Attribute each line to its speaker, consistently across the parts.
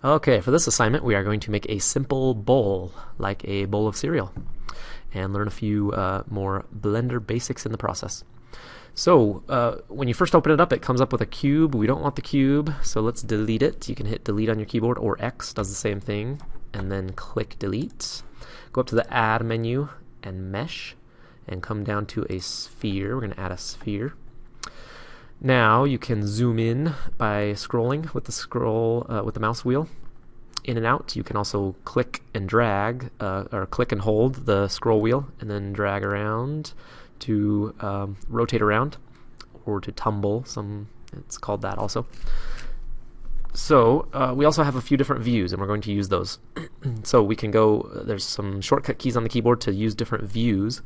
Speaker 1: Okay, for this assignment we are going to make a simple bowl, like a bowl of cereal, and learn a few more Blender basics in the process. So when you first open it up, it comes up with a cube. We don't want the cube, so let's delete it. You can hit delete on your keyboard, or X does the same thing, and then click delete. Go up to the add menu and mesh, and come down to a sphere. We're going to add a sphere. Now you can zoom in by scrolling with the mouse wheel in and out. You can also click and drag, or click and hold the scroll wheel and then drag around to rotate around, or to tumble. It's called that also. So we also have a few different views, and we're going to use those. So we can go, there's some shortcut keys on the keyboard to use different views,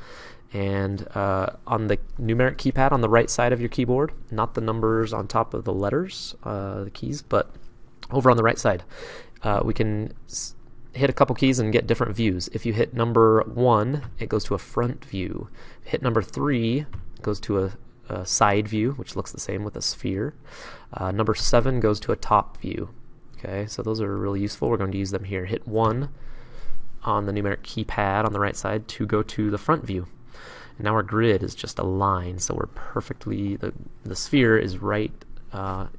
Speaker 1: and on the numeric keypad on the right side of your keyboard, not the numbers on top of the letters, the keys, but over on the right side, we can hit a couple keys and get different views. If you hit number 1, it goes to a front view. Hit number 3, it goes to a side view, which looks the same with a sphere. Number 7 goes to a top view. Okay, so those are really useful. We're going to use them here. Hit 1 on the numeric keypad on the right side to go to the front view. And now our grid is just a line, so we're perfectly, the sphere is right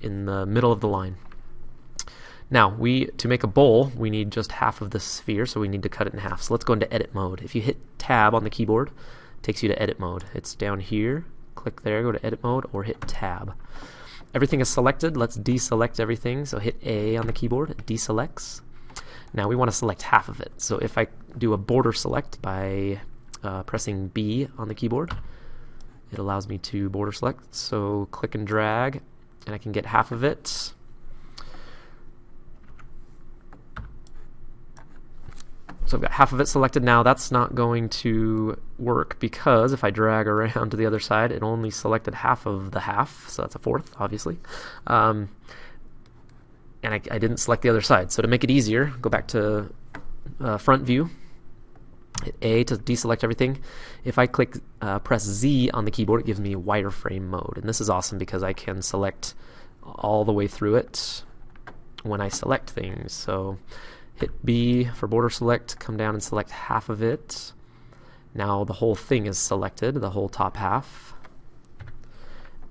Speaker 1: in the middle of the line. Now, to make a bowl, we need just half of the sphere, so we need to cut it in half. So let's go into edit mode. If you hit tab on the keyboard, it takes you to edit mode. It's down here. Click there, go to edit mode, or hit tab. Everything is selected. Let's deselect everything. So hit A on the keyboard, it deselects. Now we want to select half of it. So if I do a border select by pressing B on the keyboard, it allows me to border select. So click and drag, and I can get half of it. So I've got half of it selected now. That's not going to work because if I drag around to the other side, it only selected half of the half, so that's a fourth, obviously. And I didn't select the other side. So to make it easier, go back to front view, hit A to deselect everything. If I press Z on the keyboard, it gives me wireframe mode. And this is awesome because I can select all the way through it when I select things. So hit B for border select, come down and select half of it. Now the whole thing is selected, the whole top half.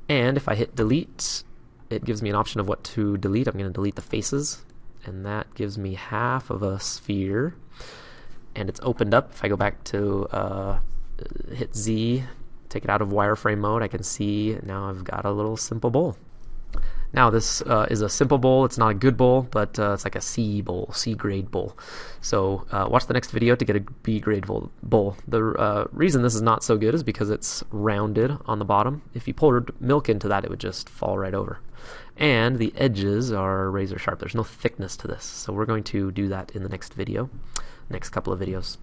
Speaker 1: And if I hit delete, it gives me an option of what to delete. I'm going to delete the faces, and that gives me half of a sphere. And it's opened up. If I go back to hit Z, take it out of wireframe mode, I can see now I've got a little simple bowl. Now this is a simple bowl. It's not a good bowl, but it's like a C bowl, C grade bowl. So watch the next video to get a B grade bowl. The reason this is not so good is because it's rounded on the bottom. If you poured milk into that, it would just fall right over. And the edges are razor sharp. There's no thickness to this. So we're going to do that in the next video, next couple of videos.